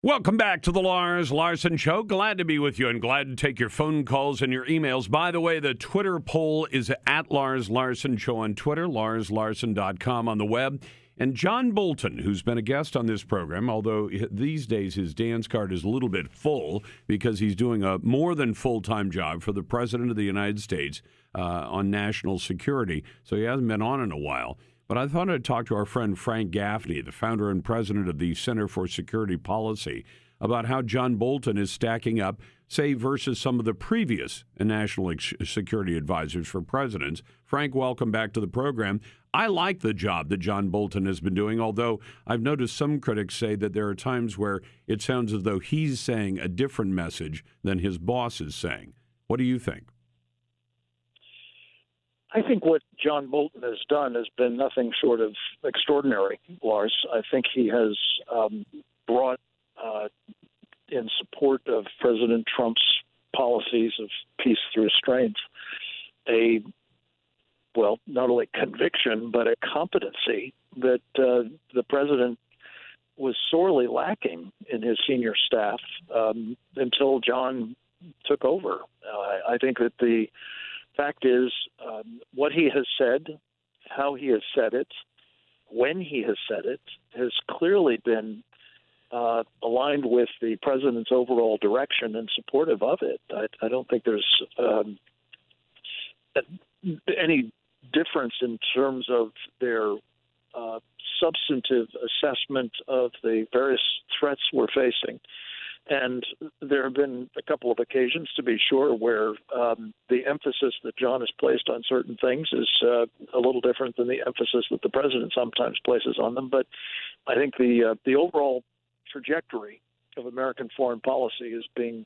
Welcome back to the Lars Larson Show. Glad to be with you and glad to take your phone calls and your emails. By the way, the Twitter poll is at Lars Larson Show on Twitter, larslarson.com on the web. And John Bolton, who's been a guest on this program, although these days his dance card is a little bit full because he's doing a more than full-time job for the President of the United States on national security. So he hasn't been on in a while. But I thought I'd talk to our friend Frank Gaffney, the founder and president of the Center for Security Policy, about how John Bolton is stacking up, say, versus some of the previous national security advisors for presidents. Frank, welcome back to the program. I like the job that John Bolton has been doing, although I've noticed some critics say that there are times where it sounds as though he's saying a different message than his boss is saying. What do you think? I think what John Bolton has done has been nothing short of extraordinary, Lars. I think he has brought, in support of President Trump's policies of peace through restraint, not only conviction, but a competency that the president was sorely lacking in his senior staff until John took over. I think that the fact is, what he has said, how he has said it, when he has said it, has clearly been aligned with the president's overall direction and supportive of it. I don't think there's any difference in terms of their substantive assessment of the various threats we're facing. And there have been a couple of occasions, to be sure, where the emphasis that John has placed on certain things is a little different than the emphasis that the president sometimes places on them. But I think the overall trajectory of American foreign policy is being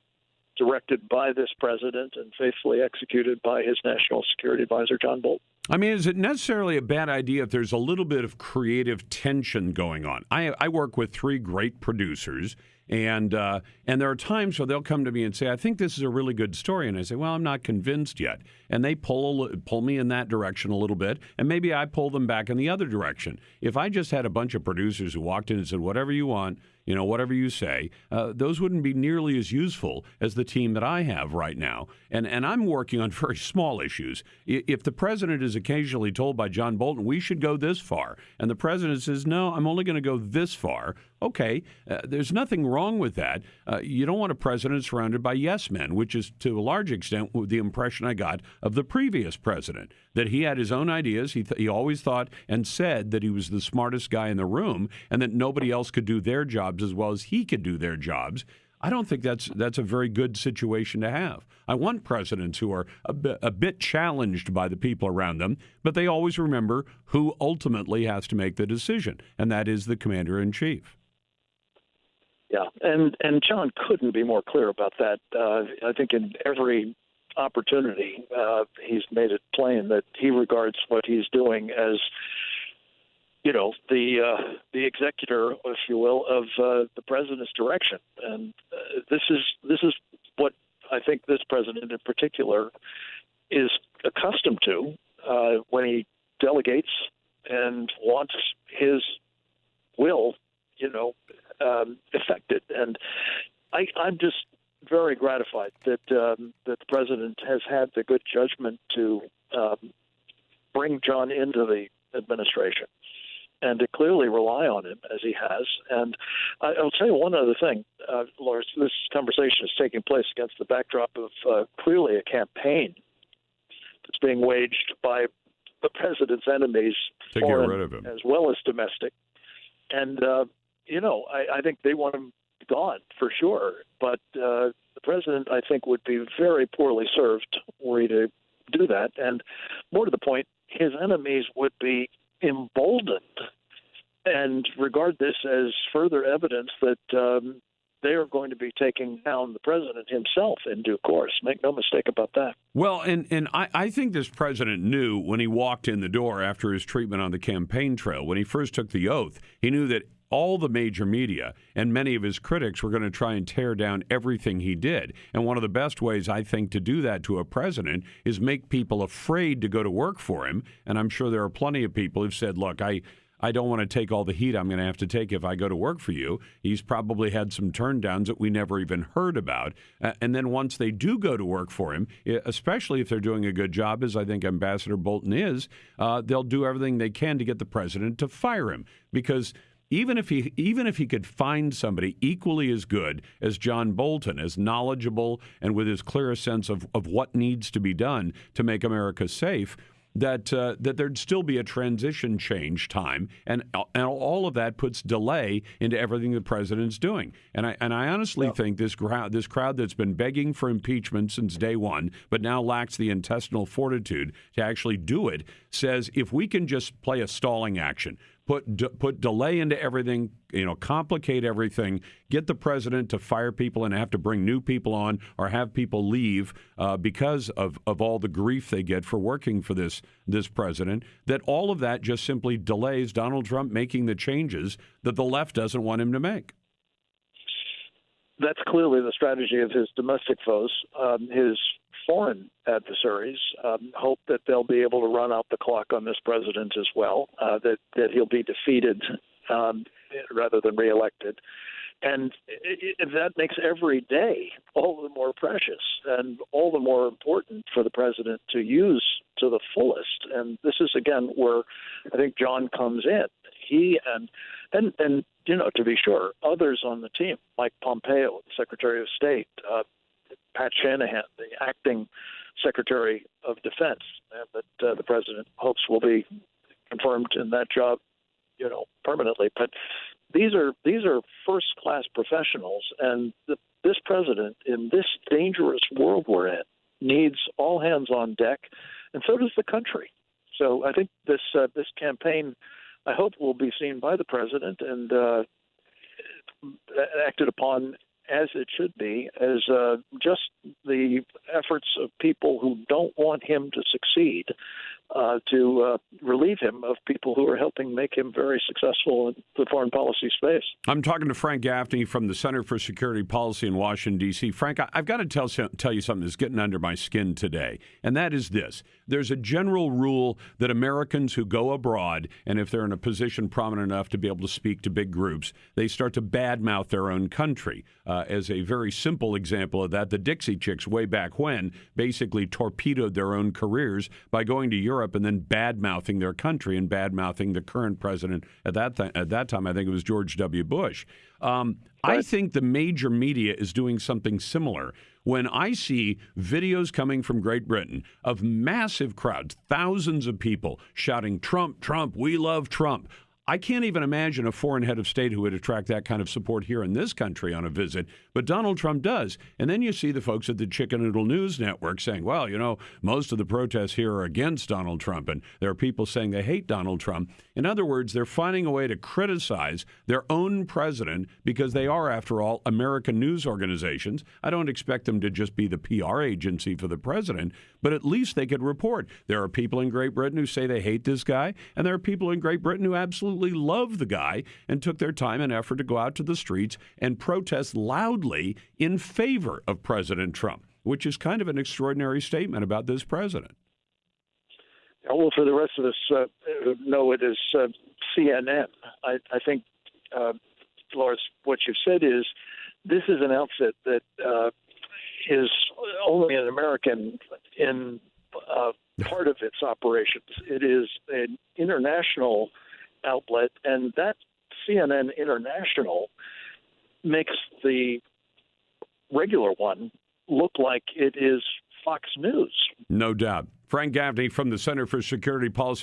directed by this president and faithfully executed by his national security advisor, John Bolton. I mean, is it necessarily a bad idea if there's a little bit of creative tension going on? I work with three great producers, and there are times where they'll come to me and say, I think this is a really good story. And I say, well, I'm not convinced yet. And they pull me in that direction a little bit, and maybe I pull them back in the other direction. If I just had a bunch of producers who walked in and said, whatever you want, whatever you say, those wouldn't be nearly as useful as the team that I have right now. And I'm working on very small issues. If the president is occasionally told by John Bolton, we should go this far, and the president says, no, I'm only going to go this far, okay, there's nothing wrong with that. You don't want a president surrounded by yes men, which is to a large extent the impression I got of the previous president, that he had his own ideas. He always thought and said that he was the smartest guy in the room and that nobody else could do their jobs as well as he could do their jobs. I don't think that's a very good situation to have. I want presidents who are a bit challenged by the people around them, but they always remember who ultimately has to make the decision, and that is the commander-in-chief. Yeah, and John couldn't be more clear about that. I think in every opportunity, he's made it plain that he regards what he's doing as, the executor, if you will, of the president's direction. And this is what I think this president in particular is accustomed to when he delegates and wants his will, effected. And I'm just very gratified that the president has had the good judgment to bring John into the administration and to clearly rely on him as he has. And I'll tell you one other thing, Lars. This conversation is taking place against the backdrop of clearly a campaign that's being waged by the president's enemies, to get rid of him, as well as domestic. And I think they want him gone for sure. But the president, I think, would be very poorly served were he to do that. And more to the point, his enemies would be emboldened and regard this as further evidence that they are going to be taking down the president himself in due course. Make no mistake about that. Well, and I think this president knew when he walked in the door after his treatment on the campaign trail, when he first took the oath, he knew that all the major media and many of his critics were going to try and tear down everything he did. And one of the best ways, I think, to do that to a president is make people afraid to go to work for him. And I'm sure there are plenty of people who've said, look, I I don't want to take all the heat I'm going to have to take if I go to work for you. He's probably had some turndowns that we never even heard about. And then once they do go to work for him, especially if they're doing a good job, as I think Ambassador Bolton is, they'll do everything they can to get the president to fire him. Because even if he could find somebody equally as good as John Bolton, as knowledgeable and with his clearest sense of what needs to be done to make America safe, that there'd still be a transition change time, and all of that puts delay into everything the president's doing. And I honestly think this crowd that's been begging for impeachment since day one, but now lacks the intestinal fortitude to actually do it, says if we can just play a stalling action, put delay into everything, complicate everything, get the president to fire people and have to bring new people on or have people leave because of all the grief they get for working for this president, that all of that just simply delays Donald Trump making the changes that the left doesn't want him to make. That's clearly the strategy of his domestic foes. His foreign adversaries hope that they'll be able to run out the clock on this president as well, that he'll be defeated rather than reelected. And that makes every day all the more precious and all the more important for the president to use to the fullest. And this is, again, where I think John comes in. He and to be sure, others on the team, like Pompeo, the Secretary of State, Pat Shanahan, the acting Secretary of Defense, that the president hopes will be confirmed in that job, permanently. But these are first-class professionals, and this president, in this dangerous world we're in, needs all hands on deck, and so does the country. So I think this campaign, I hope, will be seen by the president and acted upon as it should be, as just the efforts of people who don't want him to succeed, to relieve him of people who are helping make him very successful in the foreign policy space. I'm talking to Frank Gaffney from the Center for Security Policy in Washington, D.C. Frank, I've got to tell you something that's getting under my skin today, and that is this. There's a general rule that Americans who go abroad, and if they're in a position prominent enough to be able to speak to big groups, they start to badmouth their own country. As a very simple example of that, the Dixie Chicks way back when basically torpedoed their own careers by going to Europe and then bad-mouthing their country and bad-mouthing the current president at that time. I think it was George W. Bush. I think the major media is doing something similar. When I see videos coming from Great Britain of massive crowds, thousands of people shouting, "Trump, Trump, we love Trump," I can't even imagine a foreign head of state who would attract that kind of support here in this country on a visit, but Donald Trump does. And then you see the folks at the Chicken Noodle News Network saying, well, most of the protests here are against Donald Trump, and there are people saying they hate Donald Trump. In other words, they're finding a way to criticize their own president because they are, after all, American news organizations. I don't expect them to just be the PR agency for the president, but at least they could report. There are people in Great Britain who say they hate this guy, and there are people in Great Britain who absolutely love the guy and took their time and effort to go out to the streets and protest loudly in favor of President Trump, which is kind of an extraordinary statement about this president. Well, for the rest of us who know it as CNN, I think, Lars, what you've said is this is an outfit that is only an American in part of its operations. It is an international outlet, and that CNN International makes the regular one look like it is Fox News. No doubt. Frank Gaffney from the Center for Security Policy.